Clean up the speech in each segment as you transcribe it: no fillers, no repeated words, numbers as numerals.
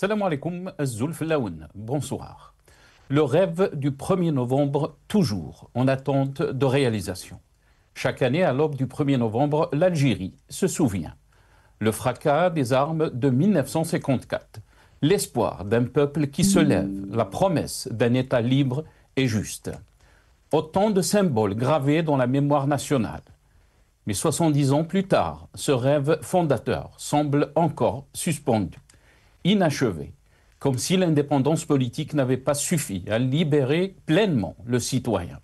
Salam alaikum, Zulf Laoun. Bonsoir. Le rêve du 1er novembre, toujours en attente de réalisation. Chaque année, à l'aube du 1er novembre, l'Algérie se souvient. Le fracas des armes de 1954, l'espoir d'un peuple qui se lève, la promesse d'un État libre et juste. Autant de symboles gravés dans la mémoire nationale. Mais 70 ans plus tard, ce rêve fondateur semble encore suspendu, inachevé, comme si l'indépendance politique n'avait pas suffi à libérer pleinement le citoyen.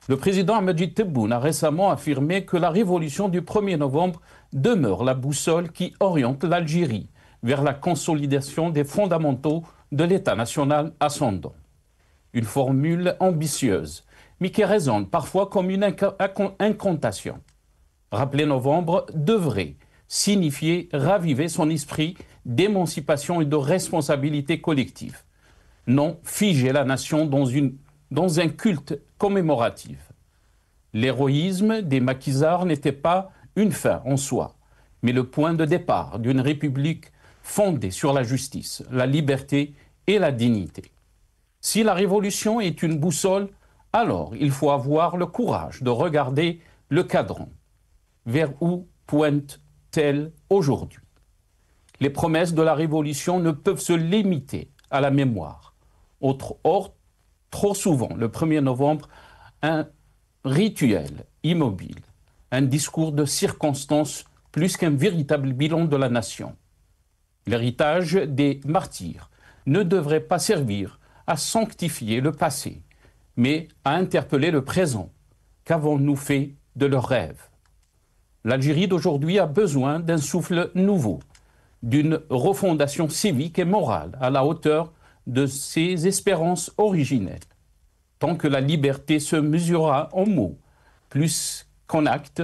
Le président Ahmed Tebboune a récemment affirmé que la révolution du 1er novembre demeure la boussole qui oriente l'Algérie vers la consolidation des fondamentaux de l'État national ascendant. Une formule ambitieuse, mais qui résonne parfois comme une incantation. Rappeler novembre devrait signifier raviver son esprit d'émancipation et de responsabilité collective. Non, figer la nation dans un culte commémoratif. L'héroïsme des maquisards n'était pas une fin en soi, mais le point de départ d'une république fondée sur la justice, la liberté et la dignité. Si la révolution est une boussole, alors il faut avoir le courage de regarder le cadran. Vers où pointe-t-elle aujourd'hui? Les promesses de la révolution ne peuvent se limiter à la mémoire. Or, trop souvent, le 1er novembre, un rituel immobile, un discours de circonstance plus qu'un véritable bilan de la nation. L'héritage des martyrs ne devrait pas servir à sanctifier le passé, mais à interpeller le présent. Qu'avons-nous fait de leurs rêves? L'Algérie d'aujourd'hui a besoin d'un souffle nouveau, d'une refondation civique et morale à la hauteur de ses espérances originelles. Tant que la liberté se mesurera en mots plus qu'en actes,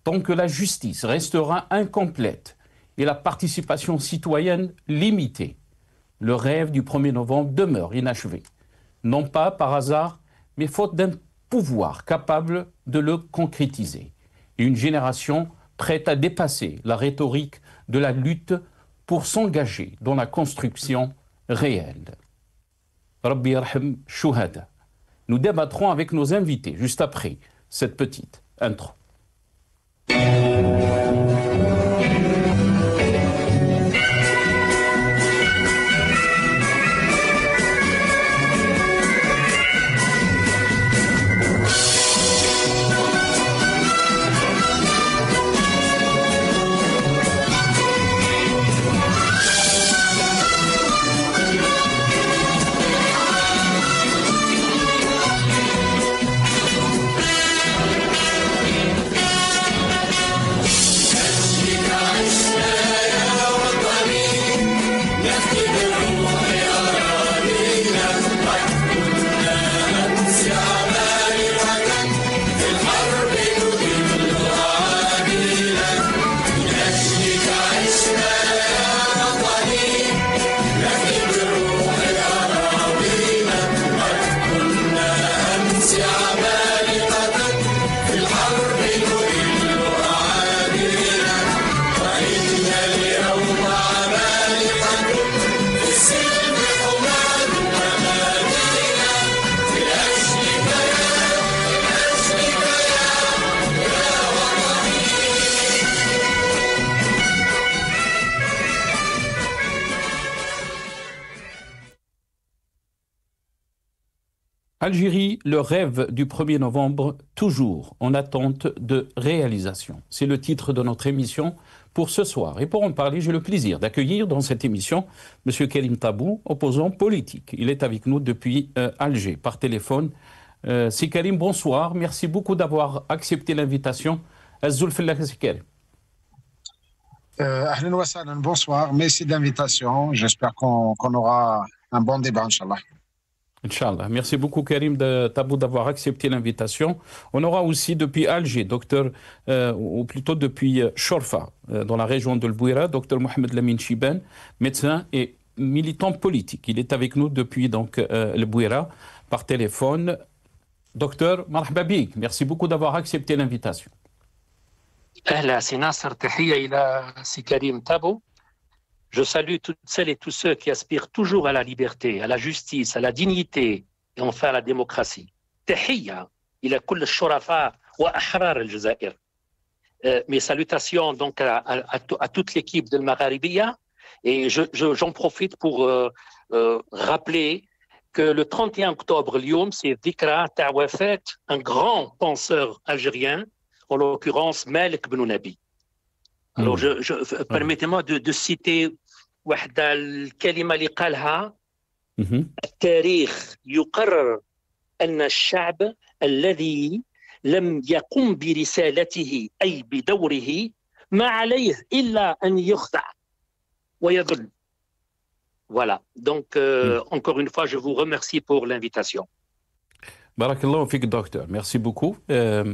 tant que la justice restera incomplète et la participation citoyenne limitée, le rêve du 1er novembre demeure inachevé. Non pas par hasard, mais faute d'un pouvoir capable de le concrétiser. Et une génération prête à dépasser la rhétorique de la lutte pour s'engager dans la construction réelle. Rabbi yarham shuhada. Nous débattrons avec nos invités juste après cette petite intro. Algérie, le rêve du 1er novembre, toujours en attente de réalisation. C'est le titre de notre émission pour ce soir. Et pour en parler, j'ai le plaisir d'accueillir dans cette émission M. Karim Tabou, opposant politique. Il est avec nous depuis Alger, par téléphone. C'est Karim, bonsoir. Merci beaucoup d'avoir accepté l'invitation. Ahlan wa sahlan, bonsoir. Merci de l'invitation. J'espère qu'on aura un bon débat, Inch'Allah. Inch'Allah. Merci beaucoup Karim Tabou d'avoir accepté l'invitation. On aura aussi depuis Alger, ou plutôt depuis Chorfa, dans la région de l'Bouira, Dr Mohamed Lamine Chiban, médecin et militant politique. Il est avec nous depuis donc le Bouira par téléphone. Docteur Marhaba bik, merci beaucoup d'avoir accepté l'invitation. أهلا سي ناصر، تحية إلى سي كريم تابو Je salue toutes celles et tous ceux qui aspirent toujours à la liberté, à la justice, à la dignité et enfin à la démocratie. تحية إلى كل الشرفاء وأحرار الجزائر. Mes salutations donc à toute l'équipe de Magharibia et j'en profite pour rappeler que le 31 octobre, اليوم, c'est Dhikra تاع وفاة un grand penseur algérien, en l'occurrence Malik Ben Nabi. Alors, permettez-moi de citer واحدة الكلمة اللي قالها التاريخ يقرر أن الشعب الذي لم يقم برسالته أي بدوره ما عليه إلا أن يخضع ويذل. Voilà. Donc, encore une fois, je vous remercie pour l'invitation. بارك الله فيك docteur. Merci beaucoup.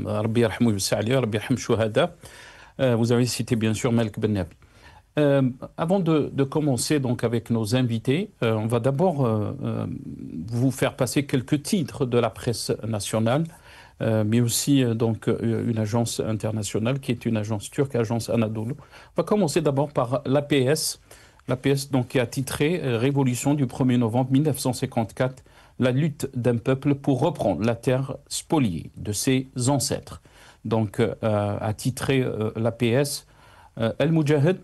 ربي يرحمه ويوسع عليه, ربي يرحم الشهداء. Vous avez cité bien sûr Malik Ben Nabi. Avant de commencer donc avec nos invités, on va d'abord vous faire passer quelques titres de la presse nationale, mais aussi donc une agence internationale qui est une agence turque, agence Anadolu. On va commencer d'abord par l'APS. L'APS donc qui a titré Révolution du 1er novembre 1954, la lutte d'un peuple pour reprendre la terre spoliée de ses ancêtres. Donc a titré l'APS Al-Mujahid,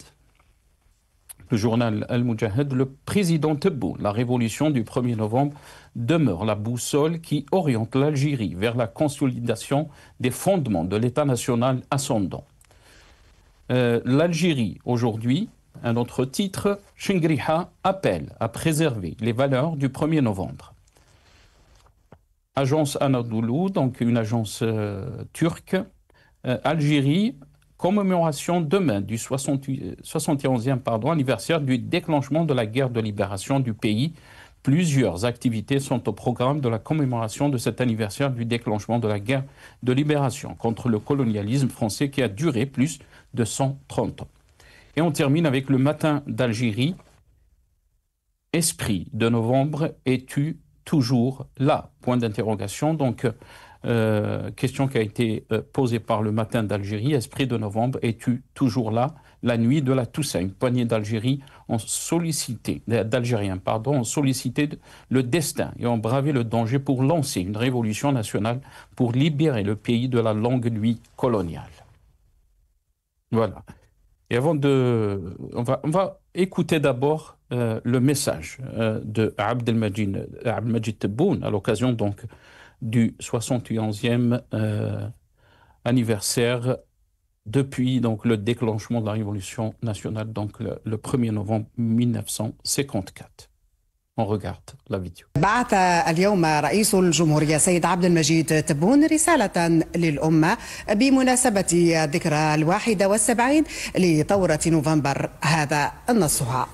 le journal Al-Mujahid, le président Tebboune, la révolution du 1er novembre demeure la boussole qui oriente l'Algérie vers la consolidation des fondements de l'État national ascendant. L'Algérie, aujourd'hui, un autre titre, Chingriha appelle à préserver les valeurs du 1er novembre. Agence Anadolu, donc une agence turque, Algérie, commémoration demain du 71e anniversaire du déclenchement de la guerre de libération du pays. Plusieurs activités sont au programme de la commémoration de cet anniversaire du déclenchement de la guerre de libération contre le colonialisme français qui a duré plus de 130 ans. Et on termine avec le Matin d'Algérie. Esprit de novembre, es-tu toujours là? Point d'interrogation. Donc, question qui a été posée par le Matin d'Algérie. Esprit de novembre, es-tu toujours là? La nuit de la Toussaint, une poignée d'Algériens ont sollicité le destin et ont bravé le danger pour lancer une révolution nationale pour libérer le pays de la longue nuit coloniale. Voilà. Et avant on va écouter d'abord le message de Abdelmajid Tebboune à l'occasion donc du 71e anniversaire depuis donc le déclenchement de la révolution nationale, donc le 1er novembre 1954. On regarde la vidéo. بعث اليوم رئيس الجمهورية سيد عبد المجيد تبون رسالة للأمة بمناسبة ذكرى 71 لثورة نوفمبر. هذا نصها: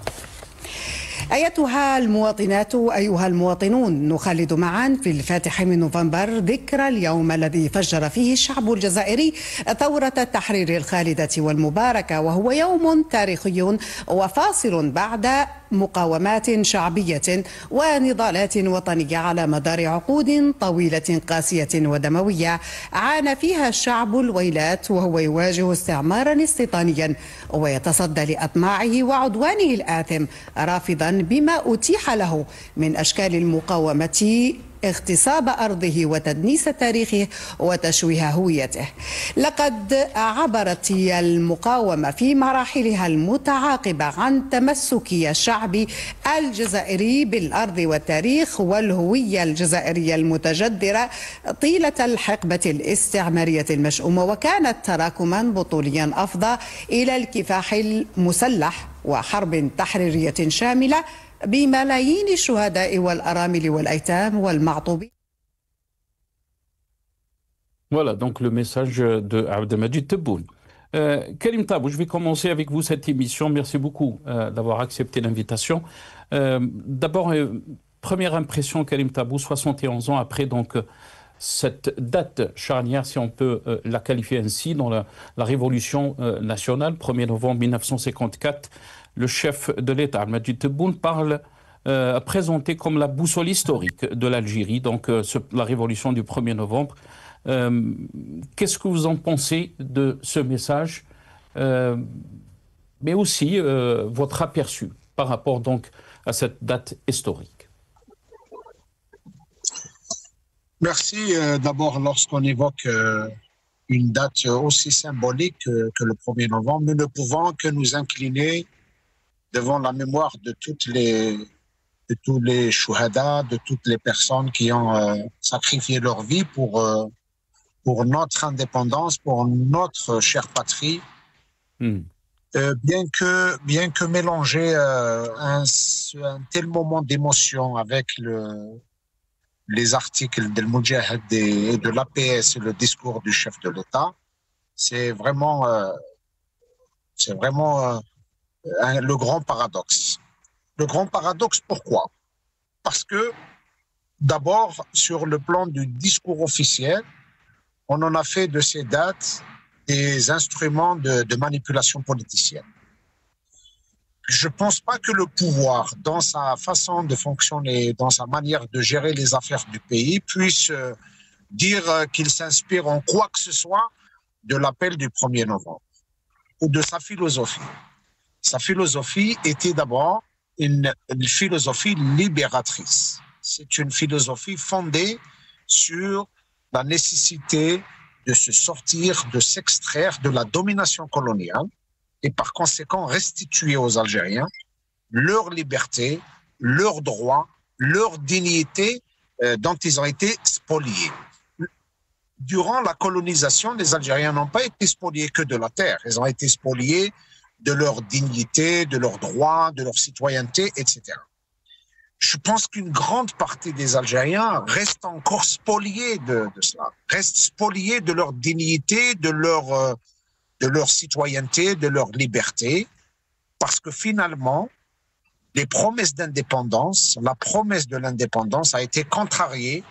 أيتها المواطنات أيها المواطنون، نخلد معا في الفاتح من نوفمبر ذكرى اليوم الذي فجر فيه الشعب الجزائري ثورة التحرير الخالدة والمباركة، وهو يوم تاريخي وفاصل بعد مقاومات شعبية ونضالات وطنية على مدار عقود طويلة قاسية ودموية عانى فيها الشعب الويلات وهو يواجه استعمارا استيطانيا ويتصدى لأطماعه وعدوانه الآثم، رافضا بما أتيح له من أشكال المقاومة اغتصاب أرضه وتدنيس تاريخه وتشويه هويته. لقد عبرت المقاومة في مراحلها المتعاقبة عن تمسك الشعب الجزائري بالأرض والتاريخ والهوية الجزائرية المتجذرة طيلة الحقبة الاستعمارية المشؤومة، وكانت تراكما بطوليا أفضى إلى الكفاح المسلح وحرب تحريرية شاملة بملايين الشهداء والأرامل والأيتام والمعطوبين. Voilà donc le message de Abdelmajid Tebboune. Karim Tabou, je vais commencer avec vous cette émission. Merci beaucoup d'avoir accepté l'invitation. D'abord, première impression, Karim Tabou, 71 ans après donc cette date charnière, si on peut la qualifier ainsi, dans la révolution nationale, 1er novembre 1954. Le chef de l'État, Abdelmajid Tebboune, parle présenté comme la boussole historique de l'Algérie, donc la révolution du 1er novembre. Qu'est-ce que vous en pensez de ce message mais aussi votre aperçu par rapport donc à cette date historique. Merci. D'abord, lorsqu'on évoque une date aussi symbolique que le 1er novembre, nous ne pouvons que nous incliner devant la mémoire de tous les chouhadas, de toutes les personnes qui ont sacrifié leur vie pour notre indépendance, pour notre chère patrie. Bien que mélanger un tel moment d'émotion avec les articles de Moudjahid et de l'APS et le discours du chef de l'État, c'est vraiment le grand paradoxe. Le grand paradoxe, pourquoi? Parce que, d'abord, sur le plan du discours officiel, on en a fait de ces dates des instruments de manipulation politicienne. Je ne pense pas que le pouvoir, dans sa façon de fonctionner, dans sa manière de gérer les affaires du pays, puisse dire qu'il s'inspire en quoi que ce soit de l'appel du 1er novembre ou de sa philosophie. Sa philosophie était d'abord une philosophie libératrice. C'est une philosophie fondée sur la nécessité de se sortir, de s'extraire de la domination coloniale et par conséquent restituer aux Algériens leur liberté, leurs droits, leur dignité dont ils ont été spoliés. Durant la colonisation, les Algériens n'ont pas été spoliés que de la terre, ils ont été spoliés de leur dignité, de leurs droits, de leur citoyenneté, etc. Je pense qu'une grande partie des Algériens restent encore spoliés de cela, restent spoliés de leur dignité, de leur citoyenneté, de leur liberté, parce que finalement, les promesses d'indépendance, la promesse de l'indépendance a été contrariée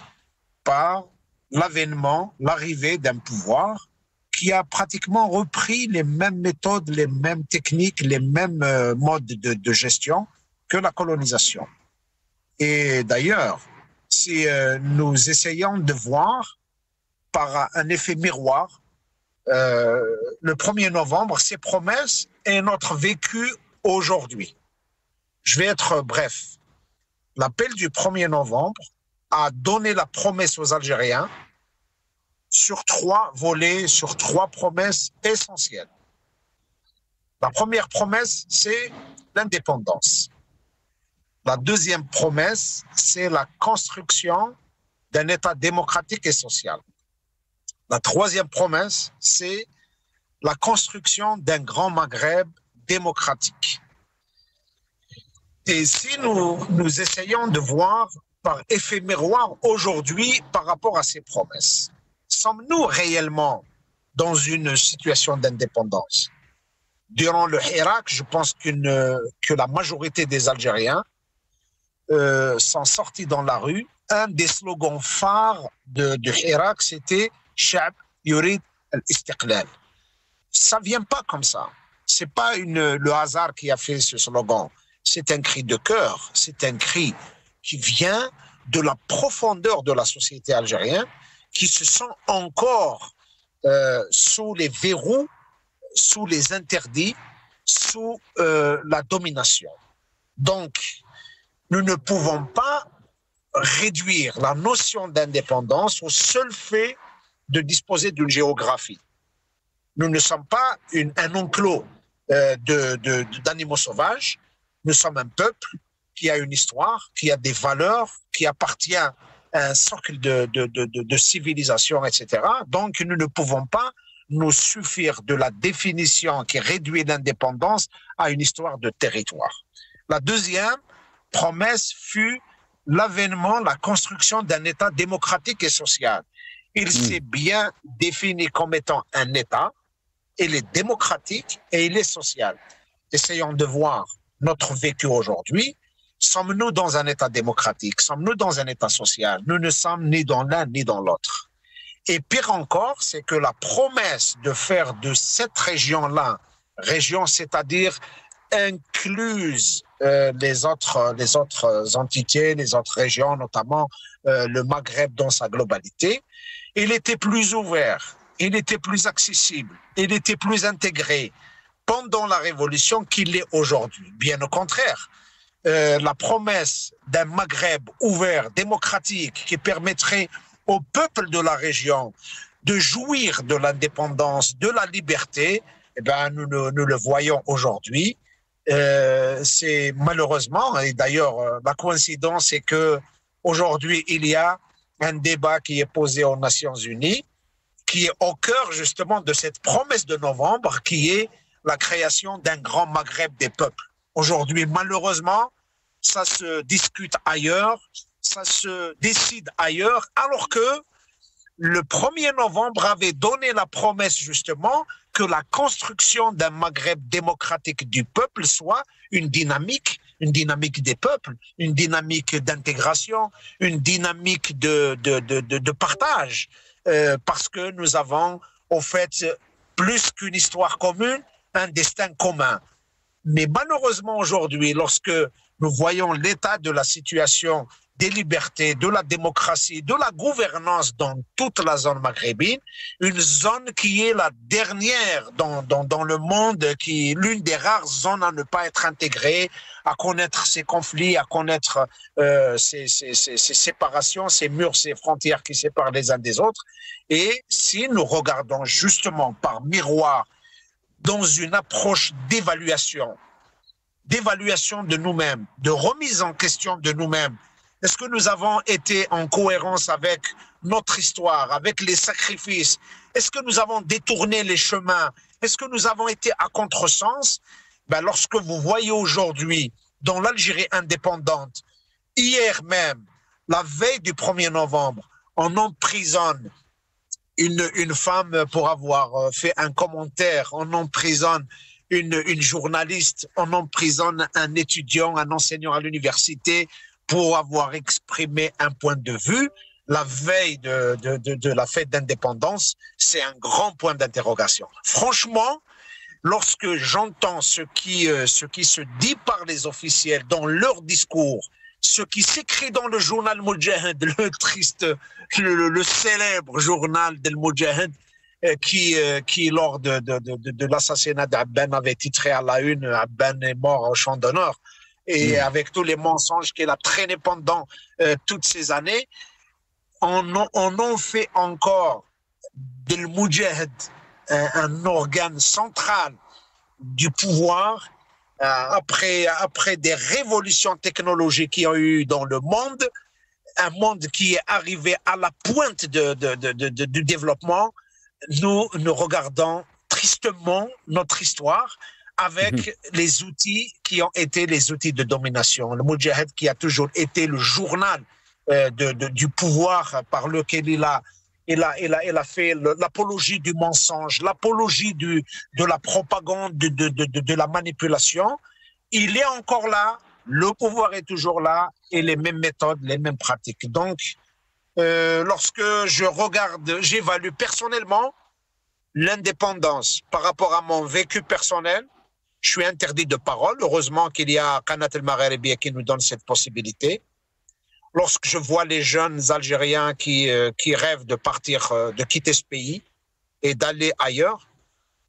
par l'avènement, l'arrivée d'un pouvoir qui a pratiquement repris les mêmes méthodes, les mêmes techniques, les mêmes modes de gestion que la colonisation. Et d'ailleurs, si nous essayons de voir par un effet miroir, le 1er novembre, ces promesses et notre vécu aujourd'hui. Je vais être bref. L'appel du 1er novembre a donné la promesse aux Algériens sur 3 volets, sur 3 promesses essentielles. La première promesse, c'est l'indépendance. La deuxième promesse, c'est la construction d'un État démocratique et social. La troisième promesse, c'est la construction d'un grand Maghreb démocratique. Et si nous essayons de voir par effet miroir aujourd'hui par rapport à ces promesses, sommes-nous réellement dans une situation d'indépendance? Durant le Hirak, je pense que la majorité des Algériens sont sortis dans la rue. Un des slogans phares de Hirak, c'était « Sha'b yurid al-istiqlal ». Ça ne vient pas comme ça. Ce n'est pas le hasard qui a fait ce slogan. C'est un cri de cœur, c'est un cri qui vient de la profondeur de la société algérienne, qui se sent encore sous les verrous, sous les interdits, sous la domination. Donc, nous ne pouvons pas réduire la notion d'indépendance au seul fait de disposer d'une géographie. Nous ne sommes pas un enclos d'animaux sauvages. Nous sommes un peuple qui a une histoire, qui a des valeurs, qui appartient à un socle de civilisation, etc. Donc, nous ne pouvons pas nous suffire de la définition qui réduit l'indépendance à une histoire de territoire. La deuxième promesse fut l'avènement, la construction d'un État démocratique et social. Il s'est bien défini comme étant un État, il est démocratique et il est social. Essayons de voir notre vécu aujourd'hui. Sommes-nous dans un État démocratique? Sommes-nous dans un État social? Nous ne sommes ni dans l'un ni dans l'autre. Et pire encore, c'est que la promesse de faire de cette région-là, région, c'est-à-dire incluse les autres entités, les autres régions, notamment le Maghreb dans sa globalité, il était plus ouvert, il était plus accessible, il était plus intégré pendant la Révolution qu'il l'est aujourd'hui. Bien au contraire, la promesse d'un Maghreb ouvert, démocratique, qui permettrait au peuple de la région de jouir de l'indépendance, de la liberté, eh ben, nous le voyons aujourd'hui. C'est malheureusement, et d'ailleurs la coïncidence est que aujourd'hui il y a un débat qui est posé aux Nations Unies, qui est au cœur justement de cette promesse de novembre, qui est la création d'un grand Maghreb des peuples. Aujourd'hui, malheureusement, ça se discute ailleurs, ça se décide ailleurs, alors que le 1er novembre avait donné la promesse justement que la construction d'un Maghreb démocratique du peuple soit une dynamique des peuples, une dynamique d'intégration, une dynamique de partage, parce que nous avons au fait plus qu'une histoire commune, un destin commun. Mais malheureusement aujourd'hui, lorsque nous voyons l'état de la situation des libertés, de la démocratie, de la gouvernance dans toute la zone maghrébine, une zone qui est la dernière dans le monde, qui est l'une des rares zones à ne pas être intégrée, à connaître ces conflits, à connaître ces séparations, ces murs, ces frontières qui séparent les uns des autres. Et si nous regardons justement par miroir dans une approche d'évaluation de nous-mêmes, de remise en question de nous-mêmes, est-ce que nous avons été en cohérence avec notre histoire, avec les sacrifices? Est-ce que nous avons détourné les chemins? Est-ce que nous avons été à contresens? Ben, lorsque vous voyez aujourd'hui, dans l'Algérie indépendante, hier même, la veille du 1er novembre, on emprisonne une femme pour avoir fait un commentaire, on emprisonne une journaliste, on emprisonne un étudiant, un enseignant à l'université, pour avoir exprimé un point de vue, la veille de la fête d'indépendance, c'est un grand point d'interrogation. Franchement, lorsque j'entends ce qui se dit par les officiels dans leur discours, ce qui s'écrit dans le journal Moudjahid, le célèbre journal del Moudjahid, qui lors de l'assassinat d'Abben avait titré à la une « Abben est mort au champ d'honneur », et avec tous les mensonges qu'elle a traînés pendant toutes ces années, on en fait encore de Moudjahid un organe central du pouvoir après des révolutions technologiques qui ont eu dans le monde, un monde qui est arrivé à la pointe du développement. Nous regardons tristement notre histoire avec les outils qui ont été les outils de domination. Le Moudjahid qui a toujours été le journal du pouvoir par lequel il a fait l'apologie du mensonge, l'apologie de la propagande, de la manipulation. Il est encore là, le pouvoir est toujours là, et les mêmes méthodes, les mêmes pratiques. Donc, lorsque j'évalue personnellement l'indépendance par rapport à mon vécu personnel, je suis interdit de parole. Heureusement qu'il y a Qanat el-Magharibi qui nous donne cette possibilité. Lorsque je vois les jeunes Algériens qui rêvent de partir, de quitter ce pays et d'aller ailleurs,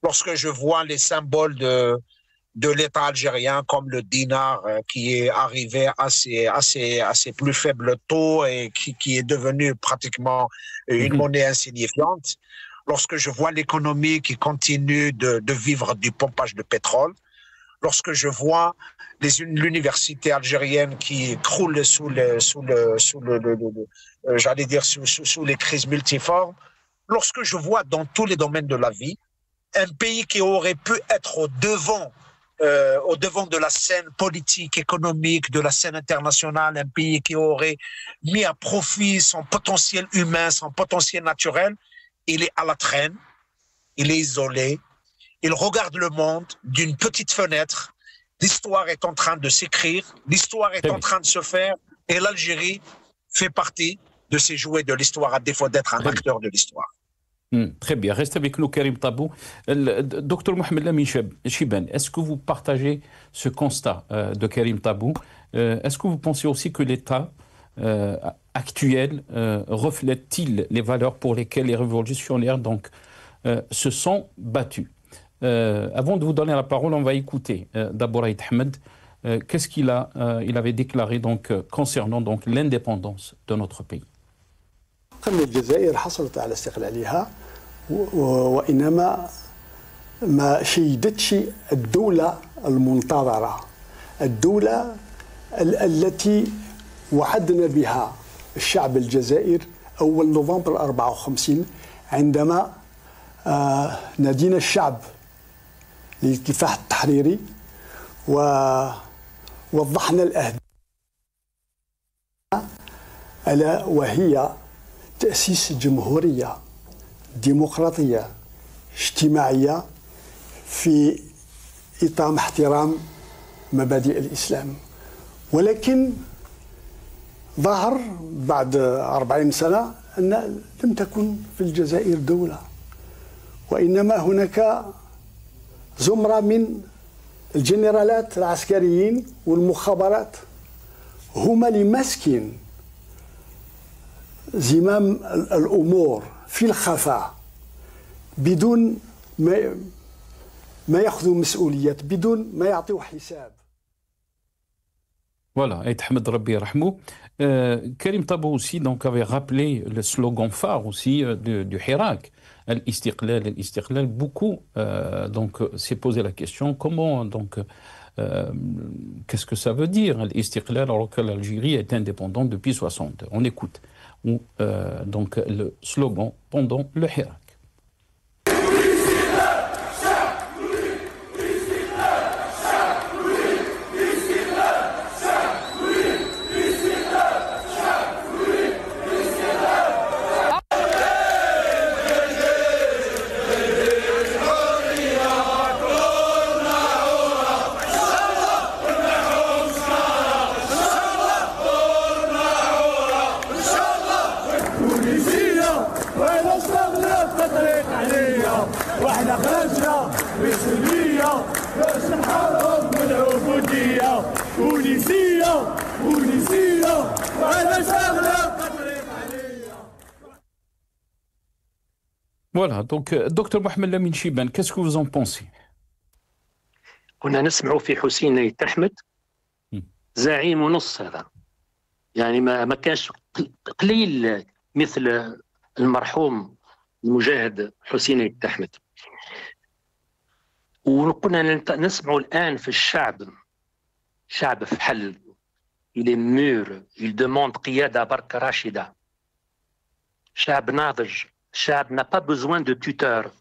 lorsque je vois les symboles de l'État algérien comme le dinar qui est arrivé à ses plus faibles taux et qui est devenu pratiquement une monnaie insignifiante, lorsque je vois l'économie qui continue de vivre du pompage de pétrole, lorsque je vois l'université algérienne qui croule sous les crises multiformes, lorsque je vois dans tous les domaines de la vie un pays qui aurait pu être au devant de la scène politique, économique, de la scène internationale, un pays qui aurait mis à profit son potentiel humain, son potentiel naturel, il est à la traîne, il est isolé, il regarde le monde d'une petite fenêtre. L'histoire est en train de s'écrire, l'histoire est en train de se faire, et l'Algérie fait partie de ces jouets de l'histoire, à défaut d'être un acteur de l'histoire. Très bien. Reste avec nous, Karim Tabou. Docteur Mohamed Lamine Chibane, est-ce que vous partagez ce constat de Karim Tabou? Est-ce que vous pensez aussi que l'État actuel reflète-t-il les valeurs pour lesquelles les révolutionnaires se sont battus? Avant de vous donner la parole, on va écouter d'Abouraïd Ahmed. Qu'est-ce qu'il avait déclaré donc, concernant donc, l'indépendance de notre pays. الجزائر حصلت على استقلالها وإنما ما شيدتش الدولة المنتظرة، الدولة التي وعدنا بها الشعب الجزائري أول نوفمبر 54 عندما نادينا الشعب للكفاح التحريري ووضحنا الأهداف ألا وهي تأسيس جمهورية ديمقراطية اجتماعية في إطار احترام مبادئ الإسلام. ولكن ظهر بعد 40 سنة أن لم تكن في الجزائر دولة، وإنما هناك زمرة من الجنرالات العسكريين والمخابرات هما اللي ماسكين زمام الأمور في الخفاء بدون ما يأخذوا مسؤوليات، بدون ما يعطيوا حساب. Voilà, et Ahmed Rabbi Rahmou. Karim Tabou aussi donc, avait rappelé le slogan phare aussi du Hirak, Al-Istiqlal, Al-Istiqlal. Beaucoup donc s'est posé la question comment donc qu'est-ce que ça veut dire Al-Istiqlal alors que l'Algérie est indépendante depuis 60. On écoute donc le slogan pendant le Hirak. Voilà, donc Dr Mohamed Lamine Chibane, qu'est-ce que vous en pensez? كنا نسمعوا في حسين عيد أحمد زعيم ونص هذا، يعني ما كانش قليل مثل المرحوم المجاهد حسين عيد أحمد. وكنا نسمعوا الآن في الشعب، شعب في حل، il est mûr, il demande قيادة بركة راشدة، شعب ناضج، شعب n'a pas besoin de tuteur.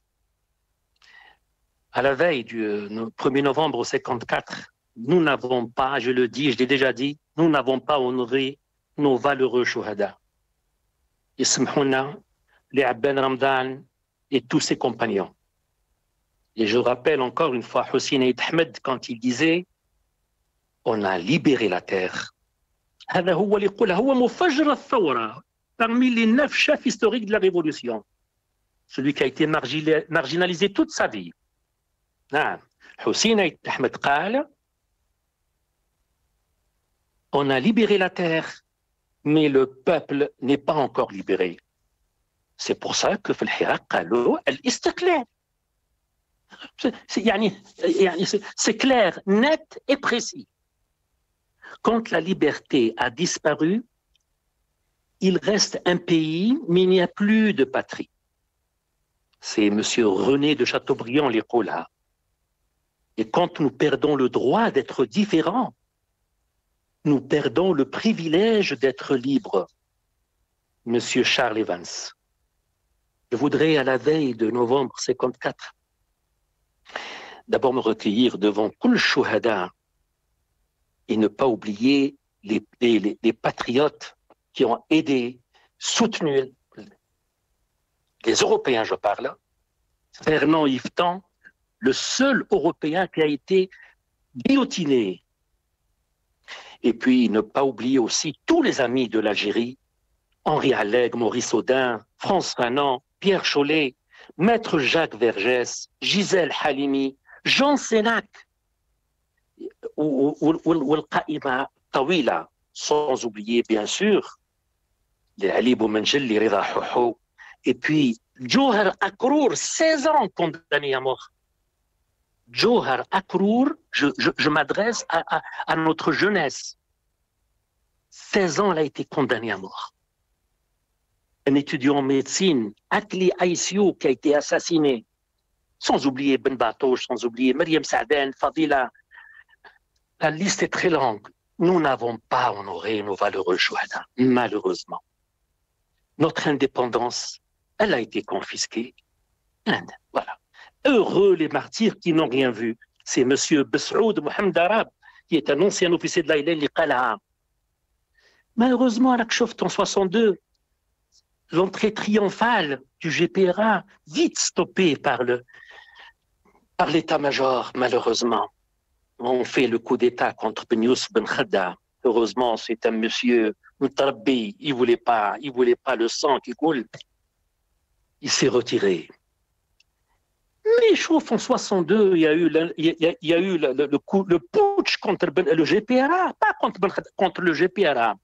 À la veille du 1er novembre 54, nous n'avons pas, je le dis, je l'ai déjà dit, nous n'avons pas honoré nos valeureux chouhada. Ismhouna, les Abben Ramdan et tous ses compagnons. Et je rappelle encore une fois Hussein Eid Ahmed quand il disait on a libéré la terre. هذا هو اللي يقولها، هو مفجر الثورة parmi les 9 chefs historiques de la Révolution. Celui qui a été marginalisé toute sa vie. Hussein Eid Ahmed قال on a libéré la terre, mais le peuple n'est pas encore libéré. C'est pour ça que في الحراك قالوا الاستقلال. C'est clair, net et précis. Quand la liberté a disparu, il reste un pays, mais il n'y a plus de patrie. C'est M. René de Chateaubriand les là. Et quand nous perdons le droit d'être différents, nous perdons le privilège d'être libres. M. Charles Evans. Je voudrais, à la veille de novembre 54, d'abord me recueillir devant Kul Shuhada et ne pas oublier les patriotes qui ont aidé, soutenu les Européens, je parle. Fernand Yvetan, le seul Européen qui a été guillotiné. Et puis ne pas oublier aussi tous les amis de l'Algérie, Henri Allègre, Maurice Audin, France Fanon, Pierre Chollet, Maître Jacques Vergès, Gisèle Halimi, Jean Sénac, والقائمة طويلة, sans oublier bien sûr les Ali Boumenjel, Rida Houhou, et puis Djouher Akrour, 16 ans condamné à mort. Johar Akrour, je m'adresse à notre jeunesse. 16 ans, elle a été condamnée à mort. Un étudiant en médecine, Akli Aïssiou, qui a été assassiné. Sans oublier Ben Batouche, sans oublier Mariam Saaden, Fadila. La liste est très longue. Nous n'avons pas honoré nos valeureux chouhada, malheureusement. Notre indépendance, elle a été confisquée. Voilà. Heureux les martyrs qui n'ont rien vu. C'est M. Bessoud Mohamed Arab, qui est un ancien officier de l'Aïlène, qui l'a. Malheureusement, à Rakchoft en 62, l'entrée triomphale du GPRA, vite stoppée par l'état-major, malheureusement. On fait le coup d'État contre Ben Youssef Ben Khadda. Heureusement, c'est un monsieur Moutarbi. Il voulait pas le sang qui coule. Il s'est retiré. Mais chauffe en 62, il y a eu le putsch contre le GPRA, pas contre le GPRA.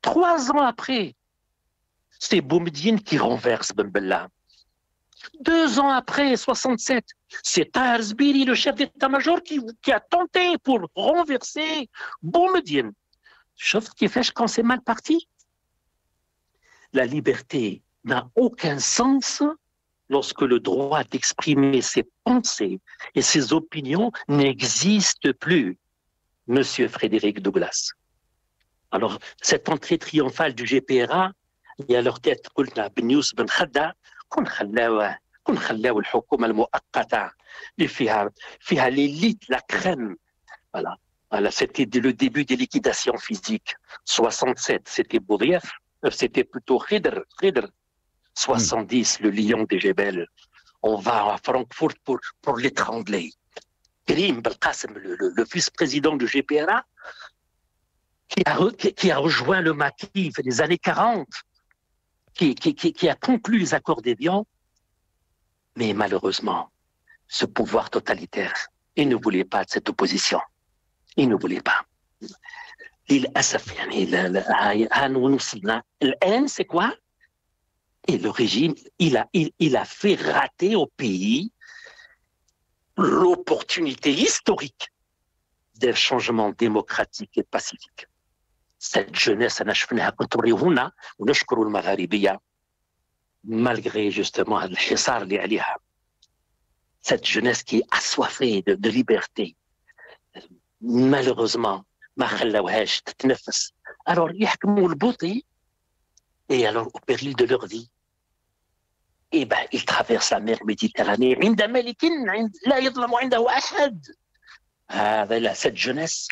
3 ans après, c'est Boumediene qui renverse Ben Bella. 2 ans après, 67, c'est Tahar Zbiri, le chef d'état-major, qui a tenté pour renverser Boumediene. Sauf qui fait quand c'est mal parti. La liberté n'a aucun sens lorsque le droit d'exprimer ses pensées et ses opinions n'existe plus. Monsieur Frédéric Douglas. Alors, cette entrée triomphale du GPRA, il y a leur tête, Ben Youssef Ben Khadda, كون خلاو الحكومة المؤقتة اللي فيها l'élite, la crème. Voilà, c'était le début des liquidations physiques. 67, c'était Bourdief, c'était plutôt Khidr. 70, le lion des Jebel. On va à Francfort pour l'étrangler. Karim Belkacem, le vice-président du GPRA, qui a rejoint le maquis des années 40, qui a conclu les accords d'Évian, mais malheureusement, ce pouvoir totalitaire, il ne voulait pas de cette opposition. Il ne voulait pas. للأسف la haine, c'est quoi? Et le régime, il a fait rater au pays l'opportunité historique d'un changement démocratique et pacifique. Cette jeunesse, malgré justement cette jeunesse qui est assoiffée de liberté, malheureusement, alors et alors au péril de leur vie, ils traversent la mer Méditerranée. Cette jeunesse,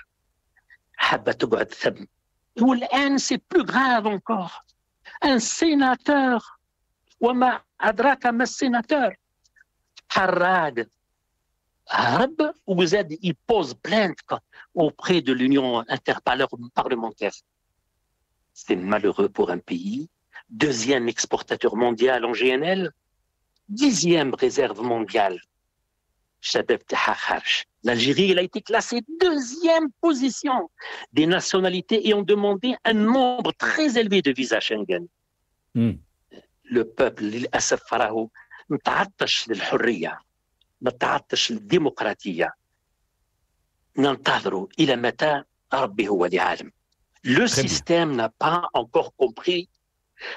c'est plus grave encore. Un sénateur, وما أدراك ما السيناتور حراد هرب وزاد il pose plainte auprès de l'Union interparlementaire. C'est malheureux pour un pays, 2e exportateur mondial en GNL, 10e réserve mondiale. L'Algérie, elle a été classée 2e position des nationalités et ont demandé un nombre très élevé de visas Schengen. Le peuple, للأسف فراه متعطش للحرية، متعطش للديمقراطية. ننتظر إلى متى ربي هو اللي عالم. Le système n'a pas encore compris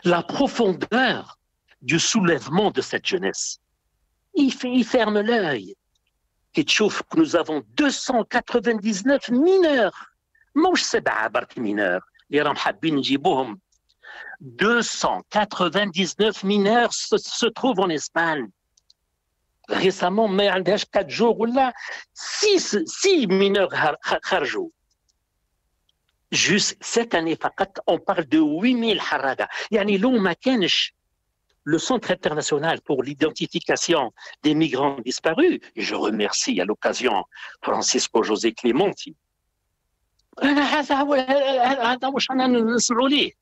la profondeur du soulèvement de cette jeunesse. Il ferme l'œil. Et tu vois que nous avons 299 mineurs. مش 7 برك mineurs. اللي راهم حابين نجيبوهم. 299 mineurs se trouvent en Espagne. Récemment, mais il y a 4 jours, 6 mineurs خرجوا. Juste cette année, on parle de 8000 حراقة. يعني لو ما كانش le Centre international pour l'identification des migrants disparus, et je remercie à l'occasion Francisco José Clementi. هذا واش انا نسمعوا ليه؟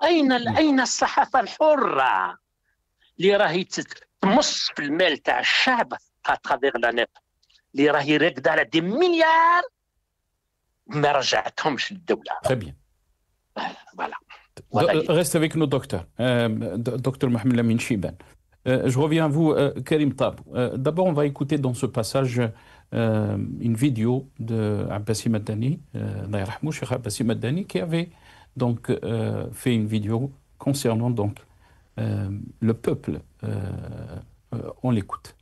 أين الصحافة الحرة اللي راهي تمص في المال تاع الشعب اترافيغ لا نت اللي راهي راكده على دي مليار ما رجعتهمش للدولة. Très bien. Voilà. Reste avec nous, docteur. Docteur Mohamed Lamine Chibane. Je reviens à vous, Karim Tab. D'abord, on va écouter dans ce passage une vidéo de Abbassi Madani, Cheikh Abbassi Madani, qui avait donc fait une vidéo concernant donc le peuple. On l'écoute.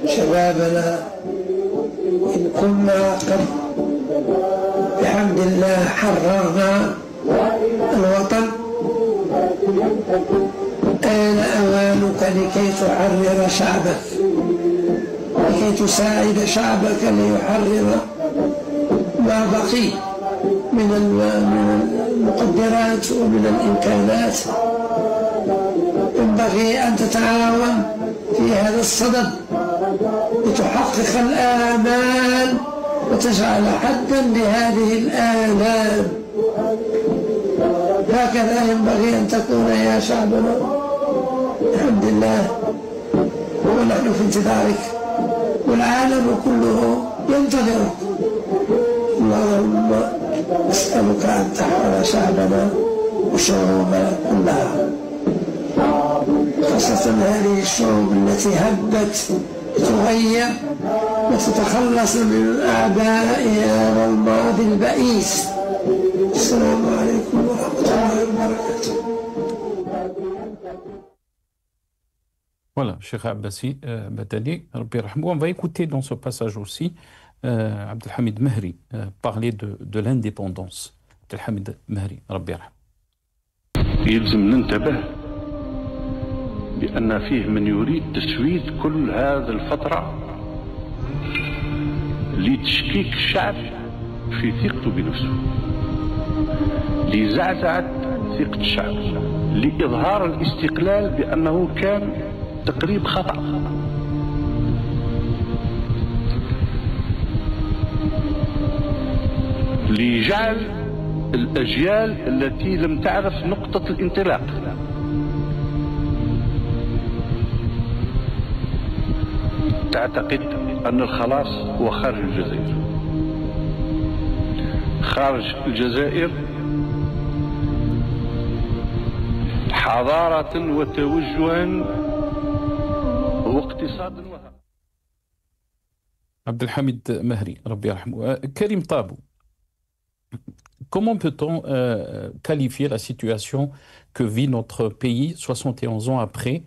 شبابنا إن كنا قد بحمد الله حررنا الوطن آن أوانك لكي تحرر شعبك لكي تساعد شعبك ليحرر ما بقي من المقدرات ومن الإمكانات. ينبغي أن تتعاون في هذا الصدد لتحقق الآمال وتجعل حدا لهذه الآلام. هكذا ينبغي أن تكون يا شعبنا. الحمد لله ونحن في انتظارك والعالم كله ينتظرك. اللهم أسألك أن تحفظ شعبنا وشعوبنا كلها، خاصة هذه الشعوب التي هبت تغير وتتخلص من أعدائها والماضي البئيس. السلام عليكم ورحمة الله وبركاته. Voilà, Cheikh Abbassi Madani, on va écouter dans ce passage aussi Abdelhamid Mehri parler de l'indépendance. Abdelhamid Mehri, Rabbi yarham. يلزم ننتبه بأن فيه من يريد تسويد كل هذه الفترة لتشكيك الشعب في ثقته بنفسه، لزعزعة ثقة الشعب، لإظهار الاستقلال بأنه كان تقريب خطأ. لجعل الأجيال التي لم تعرف نقطة الانطلاق تعتقد أن الخلاص هو خارج الجزائر. خارج الجزائر حضارة وتوجها واقتصادا وهكذا. Abdelhamid Mehri, Rabbi yarham. Karim Tabou, comment peut-on qualifier la situation que vit notre pays 71 ans après?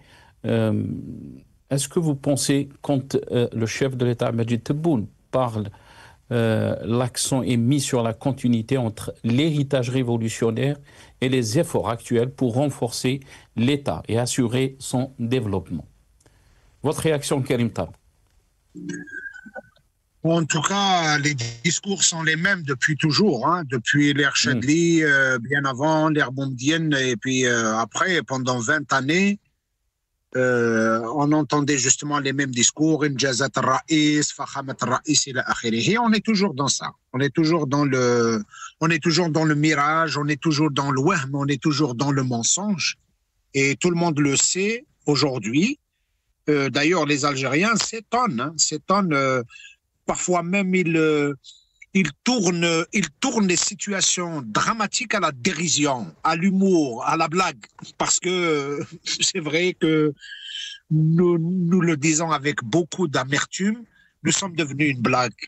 Est-ce que vous pensez, quand le chef de l'État, Majid Tebboune, parle, l'accent est mis sur la continuité entre l'héritage révolutionnaire et les efforts actuels pour renforcer l'État et assurer son développement? Votre réaction, Karim Tab? En tout cas, les discours sont les mêmes depuis toujours, hein, depuis l'ère Chadli, bien avant, l'ère Boumedienne, et puis après, pendant 20 années, on entendait justement les mêmes discours, Injazat al-Ra'is, Fakhamat al-Ra'is, ila akhirih. On est toujours dans ça. On est toujours dans le mirage, on est toujours dans le wahm, on est toujours dans le mensonge. Et tout le monde le sait aujourd'hui. D'ailleurs, les Algériens s'étonnent, parfois même ils tournent les situations dramatiques à la dérision, à l'humour, à la blague, parce que c'est vrai que nous le disons avec beaucoup d'amertume, nous sommes devenus une blague.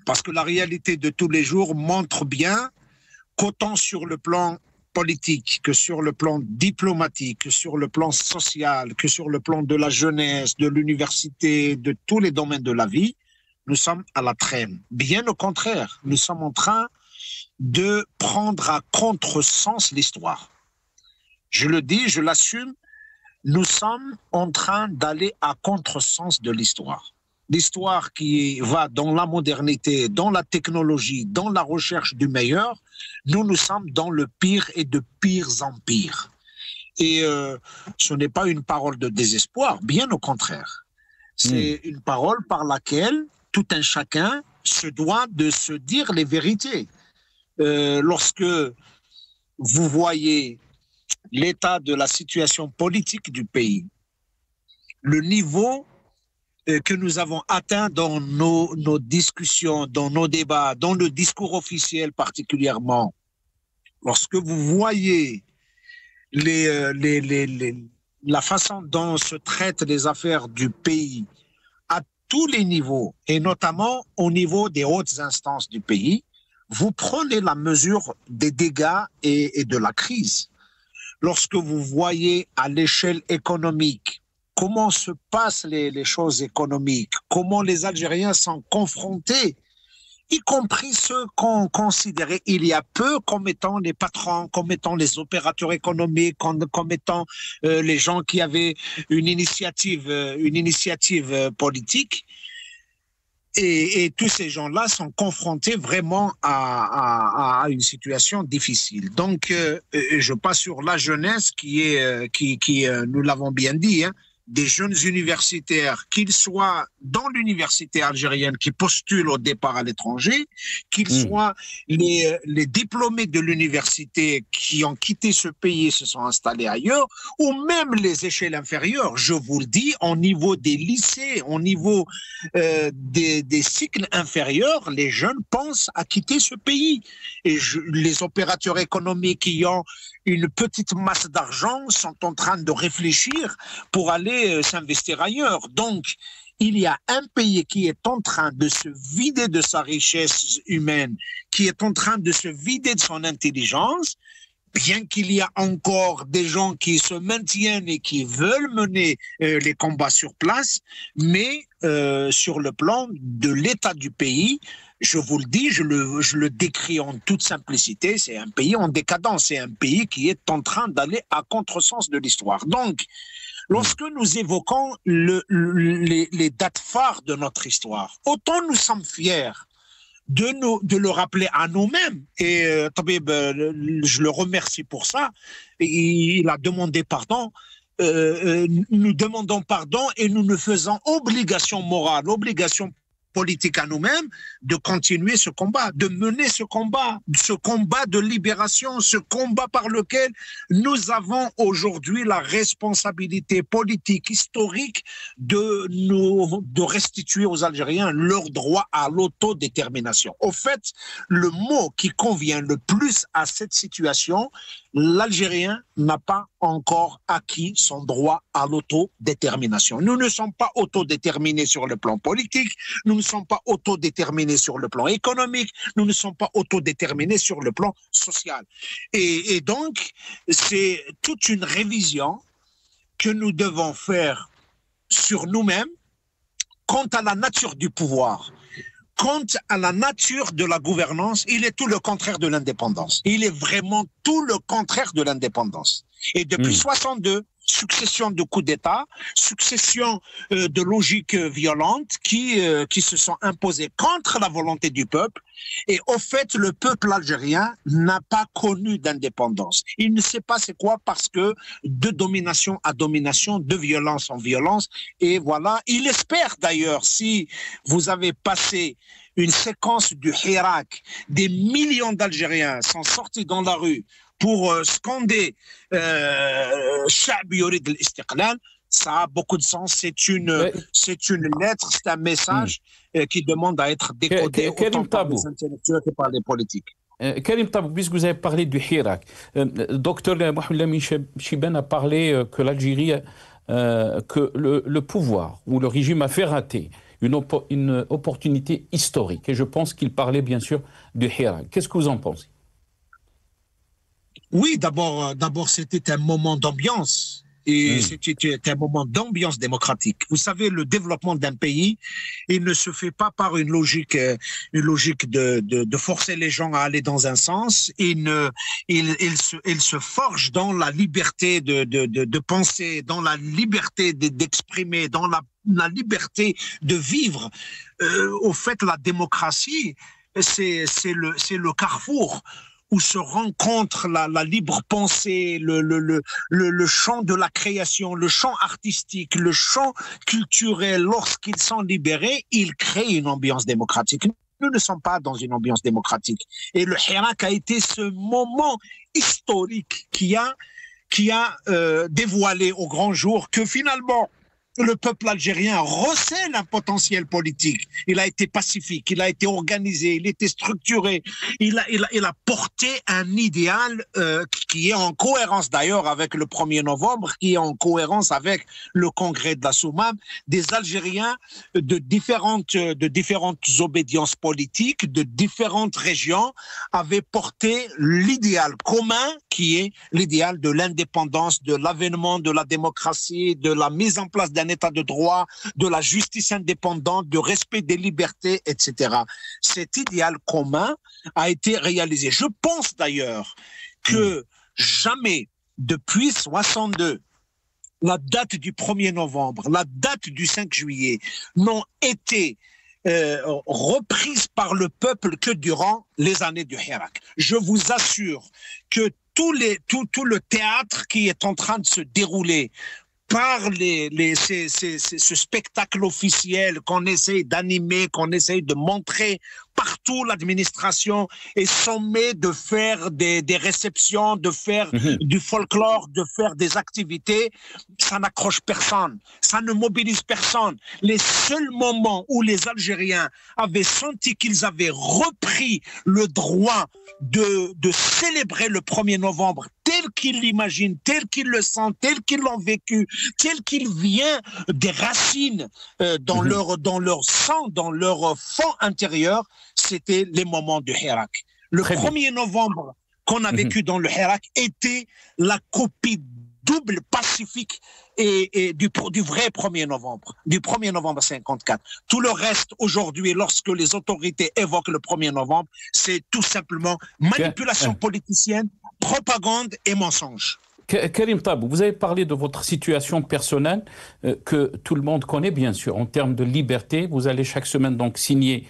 Parce que la réalité de tous les jours montre bien qu'autant sur le plan politique, que sur le plan diplomatique, que sur le plan social, que sur le plan de la jeunesse, de l'université, de tous les domaines de la vie, nous sommes à la traîne. Bien au contraire, nous sommes en train de prendre à contresens l'histoire. Je le dis, je l'assume, nous sommes en train d'aller à contresens de l'histoire. L'histoire qui va dans la modernité, dans la technologie, dans la recherche du meilleur, nous sommes dans le pire et de pires en pire. Et ce n'est pas une parole de désespoir, bien au contraire. C'est une parole par laquelle tout un chacun se doit de se dire les vérités. Lorsque vous voyez l'état de la situation politique du pays, le niveau que nous avons atteint dans nos discussions, dans nos débats, dans le discours officiel particulièrement, lorsque vous voyez la façon dont se traitent les affaires du pays à tous les niveaux, et notamment au niveau des hautes instances du pays, vous prenez la mesure des dégâts et de la crise. Lorsque vous voyez à l'échelle économique comment se passent les choses économiques, comment les Algériens sont confrontés, y compris ceux qu'on considérait il y a peu comme étant les patrons, comme étant les opérateurs économiques, comme étant les gens qui avaient une initiative politique. Et tous ces gens-là sont confrontés vraiment à une situation difficile. Donc, je passe sur la jeunesse qui nous l'avons bien dit, hein, des jeunes universitaires, qu'ils soient dans l'université algérienne qui postulent au départ à l'étranger, qu'ils soient les diplômés de l'université qui ont quitté ce pays et se sont installés ailleurs, ou même les échelles inférieures, je vous le dis, au niveau des lycées, au niveau des cycles inférieurs, les jeunes pensent à quitter ce pays. Et les opérateurs économiques qui ont une petite masse d'argent sont en train de réfléchir pour aller s'investir ailleurs. Donc, il y a un pays qui est en train de se vider de sa richesse humaine, qui est en train de se vider de son intelligence, bien qu'il y a encore des gens qui se maintiennent et qui veulent mener les combats sur place, mais sur le plan de l'état du pays, je vous le dis, je le décris en toute simplicité, c'est un pays en décadence, c'est un pays qui est en train d'aller à contresens de l'histoire. Donc, lorsque nous évoquons les dates phares de notre histoire, autant nous sommes fiers de le rappeler à nous-mêmes, et Tabib, je le remercie pour ça, il a demandé pardon, nous demandons pardon et nous nous faisons obligation morale, obligation politique à nous-mêmes de continuer ce combat, de mener ce combat de libération, ce combat par lequel nous avons aujourd'hui la responsabilité politique, historique de restituer aux Algériens leur droit à l'autodétermination. Au fait, le mot qui convient le plus à cette situation, l'Algérien n'a pas encore acquis son droit à l'autodétermination. Nous ne sommes pas autodéterminés sur le plan politique, nous ne sommes pas autodéterminés sur le plan économique, nous ne sommes pas autodéterminés sur le plan social. Et donc, c'est toute une révision que nous devons faire sur nous-mêmes quant à la nature du pouvoir. Quant à la nature de la gouvernance, il est tout le contraire de l'indépendance. Il est vraiment tout le contraire de l'indépendance. Et depuis 62, succession de coups d'État, succession de logiques violentes qui se sont imposées contre la volonté du peuple. Et au fait, le peuple algérien n'a pas connu d'indépendance. Il ne sait pas c'est quoi parce que de domination à domination, de violence en violence. Et voilà, il espère d'ailleurs, si vous avez passé une séquence du Hirak, des millions d'Algériens sont sortis dans la rue pour scander Sha'b yurid al-istiqlal, ça a beaucoup de sens. C'est une lettre, c'est un message qui demande à être décodé autant par les intellectuels que par les politiques. Karim Tabou, puisque vous avez parlé du Hirak, docteur Mohamed Lamine Chibane a parlé que l'Algérie, que le pouvoir ou le régime a fait rater une opportunité historique. Et je pense qu'il parlait bien sûr du Hirak. Qu'est-ce que vous en pensez? Oui, d'abord, c'était un moment d'ambiance. Et c'était un moment d'ambiance démocratique. Vous savez, le développement d'un pays, il ne se fait pas par une logique de forcer les gens à aller dans un sens. Il se forge dans la liberté de penser, dans la liberté d'exprimer, dans la liberté de vivre. Au fait, la démocratie, c'est le carrefour où se rencontre la libre pensée, le champ de la création, le champ artistique, le champ culturel. Lorsqu'ils sont libérés, ils créent une ambiance démocratique. Nous ne sommes pas dans une ambiance démocratique. Et le Hirak a été ce moment historique qui a dévoilé au grand jour que finalement, le peuple algérien recèle un potentiel politique. Il a été pacifique, il a été organisé, il était structuré. Il a porté un idéal qui est en cohérence d'ailleurs avec le 1er novembre, qui est en cohérence avec le congrès de la Soumam, des Algériens de différentes obédiences politiques, de différentes régions, avaient porté l'idéal commun qui est l'idéal de l'indépendance, de l'avènement de la démocratie, de la mise en place d'un état de droit, de la justice indépendante, du respect des libertés, etc. Cet idéal commun a été réalisé. Je pense d'ailleurs que jamais depuis 62, la date du 1er novembre, la date du 5 juillet n'ont été reprises par le peuple que durant les années du Hirak. Je vous assure que tout le théâtre qui est en train de se dérouler par ce spectacle officiel qu'on essaie d'animer, qu'on essaie de montrer partout, l'administration est sommée de faire des réceptions, de faire du folklore, de faire des activités. Ça n'accroche personne, ça ne mobilise personne. Les seuls moments où les Algériens avaient senti qu'ils avaient repris le droit de célébrer le 1er novembre tel qu'ils l'imaginent, tel qu'ils le sentent, tel qu'ils l'ont vécu, tel qu'il vient des racines dans leur sang, dans leur fond intérieur, c'était les moments du Hirak. Le 1er novembre qu'on a vécu dans le Hirak était la copie double pacifique et du vrai 1er novembre, du 1er novembre 54. Tout le reste aujourd'hui, lorsque les autorités évoquent le 1er novembre, c'est tout simplement manipulation politicienne, propagande et mensonge. Karim Tabou, vous avez parlé de votre situation personnelle que tout le monde connaît bien sûr en termes de liberté. Vous allez chaque semaine donc signer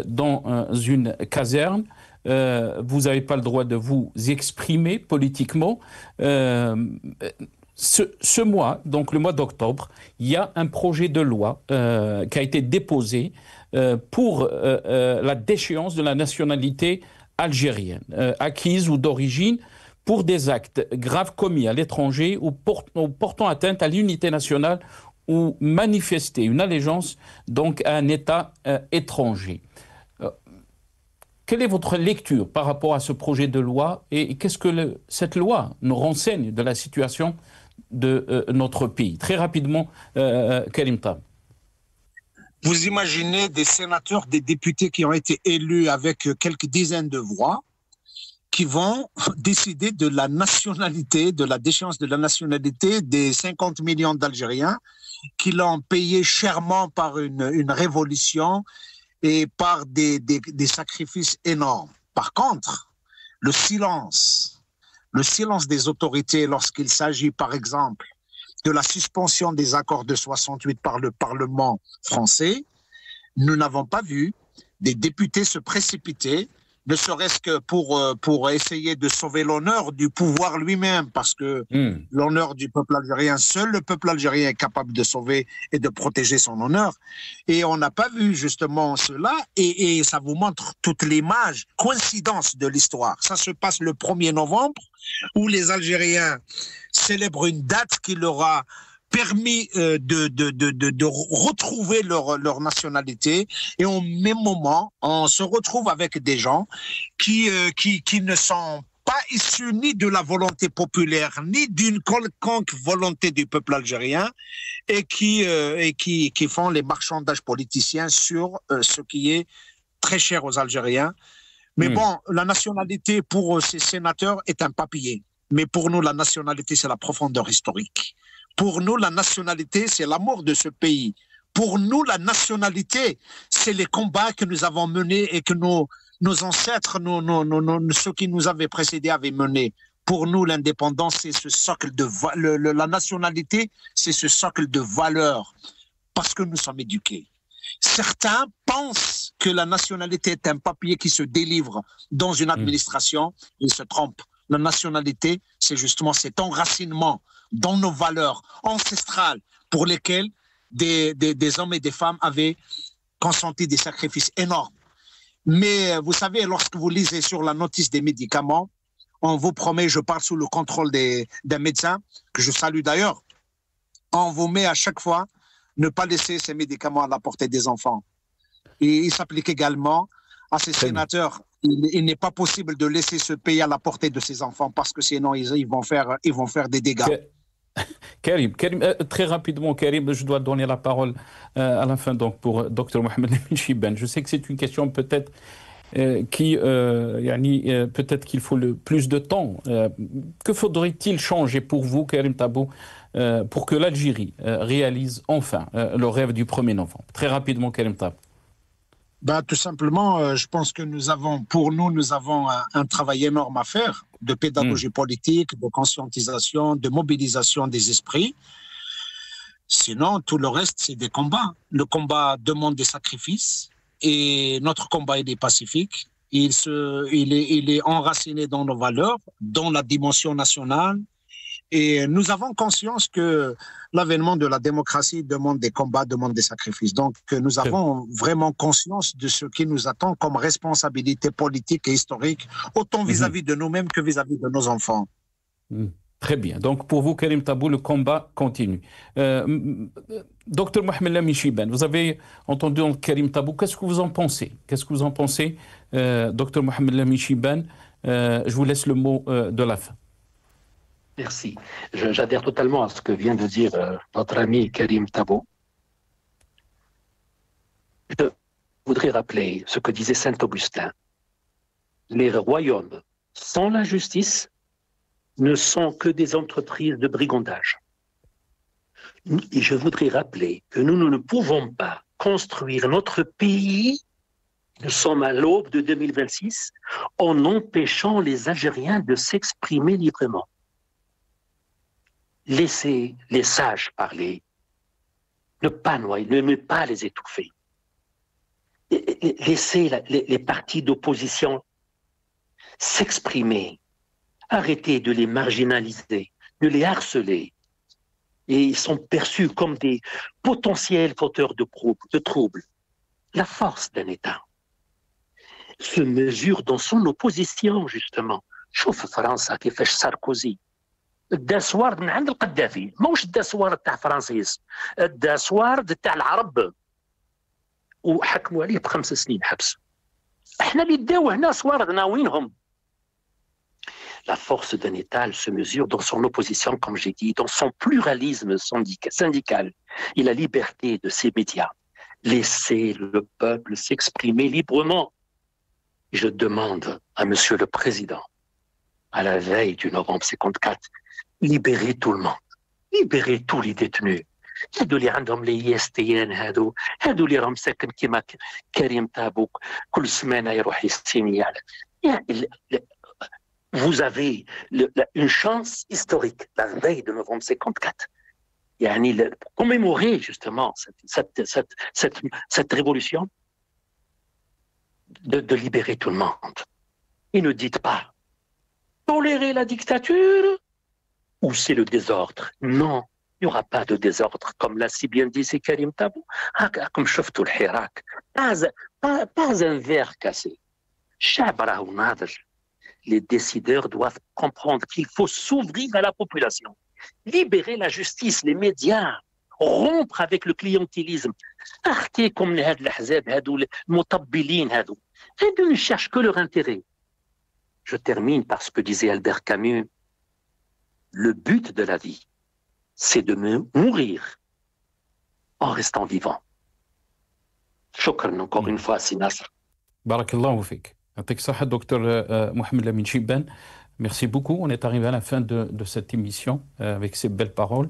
dans une caserne. Vous n'avez pas le droit de vous exprimer politiquement. Ce mois, donc le mois d'octobre, il y a un projet de loi qui a été déposé pour la déchéance de la nationalité algérienne, acquise ou d'origine, pour des actes graves commis à l'étranger ou portant atteinte à l'unité nationale ou manifester une allégeance donc à un État étranger. Quelle est votre lecture par rapport à ce projet de loi et qu'est-ce que cette loi nous renseigne de la situation de notre pays? Très rapidement, Karim Tab. Vous imaginez des sénateurs, des députés qui ont été élus avec quelques dizaines de voix, qui vont décider de la nationalité, de la déchéance de la nationalité des 50 millions d'Algériens qui l'ont payé chèrement par une révolution et par des sacrifices énormes. Par contre, le silence des autorités lorsqu'il s'agit, par exemple, de la suspension des accords de 68 par le Parlement français, nous n'avons pas vu des députés se précipiter, ne serait-ce que pour essayer de sauver l'honneur du pouvoir lui-même, parce que l'honneur du peuple algérien, seul le peuple algérien est capable de sauver et de protéger son honneur. Et on n'a pas vu justement cela, et ça vous montre toute l'image, coïncidence de l'histoire. Ça se passe le 1er novembre, où les Algériens célèbrent une date qui leur a permis de retrouver leur nationalité, et au même moment, on se retrouve avec des gens qui ne sont pas issus ni de la volonté populaire, ni d'une quelconque volonté du peuple algérien, et qui font les marchandages politiciens sur ce qui est très cher aux Algériens. Mais bon, la nationalité pour ces sénateurs est un papier. Mais pour nous, la nationalité, c'est la profondeur historique. Pour nous, la nationalité, c'est l'amour de ce pays. Pour nous, la nationalité, c'est les combats que nous avons menés et que nos ancêtres, ceux qui nous avaient précédés avaient menés. Pour nous, l'indépendance, c'est ce socle de la nationalité, c'est ce socle de valeurs, parce que nous sommes éduqués. Certains pensent que la nationalité est un papier qui se délivre dans une administration. Ils se trompent. La nationalité, c'est justement cet enracinement dans nos valeurs ancestrales pour lesquelles des hommes et des femmes avaient consenti des sacrifices énormes. Mais vous savez, lorsque vous lisez sur la notice des médicaments, on vous promet, je parle sous le contrôle d'un médecin, que je salue d'ailleurs, on vous met à chaque fois ne pas laisser ces médicaments à la portée des enfants. Et il s'applique également à ces sénateurs il n'est pas possible de laisser ce pays à la portée de ses enfants parce que sinon ils vont faire des dégâts. Karim, très rapidement, Karim, je dois donner la parole à la fin donc pour Dr Mohamed Lamine Chibane. Je sais que c'est une question peut-être peut-être qu'il faut le plus de temps. Que faudrait-il changer pour vous, Karim Tabou, pour que l'Algérie réalise enfin le rêve du 1er novembre? Très rapidement, Karim Tabou. Tout simplement, je pense que nous avons un travail énorme à faire de pédagogie politique, de conscientisation, de mobilisation des esprits. Sinon, tout le reste, c'est des combats. Le combat demande des sacrifices et notre combat, il est pacifique. Il est enraciné dans nos valeurs, dans la dimension nationale. Et nous avons conscience que l'avènement de la démocratie demande des combats, demande des sacrifices. Donc, nous avons vraiment conscience de ce qui nous attend comme responsabilité politique et historique, autant vis-à-vis de nous-mêmes que vis-à-vis de nos enfants. Très bien. Donc, pour vous, Karim Tabou, le combat continue. Docteur Mohamed Lamine Chibane, vous avez entendu Karim Tabou. Qu'est-ce que vous en pensez? Docteur Mohamed Lamine Chibane, je vous laisse le mot de la fin. Merci. J'adhère totalement à ce que vient de dire notre ami Karim Tabou. Je voudrais rappeler ce que disait Saint Augustin. Les royaumes sans la justice ne sont que des entreprises de brigandage. Et je voudrais rappeler que nous ne pouvons pas construire notre pays, nous sommes à l'aube de 2026, en empêchant les Algériens de s'exprimer librement. Laissez les sages parler, ne pas noyer, ne pas les étouffer. Laissez les partis d'opposition s'exprimer. Arrêtez de les marginaliser, de les harceler. Et ils sont perçus comme des potentiels fauteurs de troubles. La force d'un État se mesure dans son opposition, justement. شوف فرنسا كيفاش ساركوزي الداسوارد من عند القذافي موش الداسوارد تاع فرانسيس الداسوارد تاع العرب وحكموا عليه ب5 سنين حبس احنا اللي داو هنا صواردنا وينهم. La force d'un État se mesure dans son opposition, comme j'ai dit, dans son pluralisme syndical et la liberté de ses médias. Laissez le peuple s'exprimer librement. Je demande à Monsieur le Président, à la veille du novembre 54, libérez tout le monde, libérez tous les détenus. هادو اللي عندهم لي ISTN هادو اللي راهم ساكن كيما كريم تابو كل سمانه يروح يستيني على Vous avez une chance historique, la veille de novembre 54. Pour commémorer justement cette révolution, de libérer tout le monde. Et ne dites pas tolérer la dictature ou c'est le désordre. Non, il n'y aura pas de désordre, comme l'a si bien dit c'est Karim Tabou. Comme شفتوا الحراك, pas un verre cassé. Chabra ou nadj. Les décideurs doivent comprendre qu'il faut s'ouvrir à la population, libérer la justice, les médias, rompre avec le clientélisme. comme هاد الأحزاب هادو المطبلين هادو ne cherchent que leur intérêt. Je termine par ce que disait Albert Camus. Le but de la vie, c'est de mourir en restant vivant. Shukran encore une fois, Si Nasr. Barakallahu fik. Docteur Mohamed Lamine Chibane, merci beaucoup. On est arrivé à la fin de cette émission avec ces belles paroles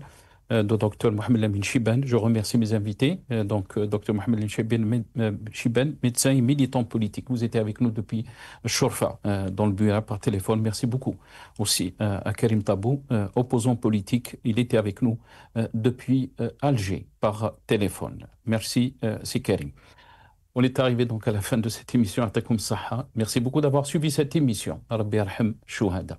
de Docteur Mohamed Lamine Chibane. Je remercie mes invités. Docteur Mohamed Lamine Chibane, médecin et militant politique. Vous étiez avec nous depuis Chorfa, dans le bureau par téléphone. Merci beaucoup aussi à Karim Tabou, opposant politique. Il était avec nous depuis Alger par téléphone. Merci, c'est Karim. On est arrivé donc à la fin de cette émission. Merci beaucoup d'avoir suivi cette émission. Rabbi yarham shuhada.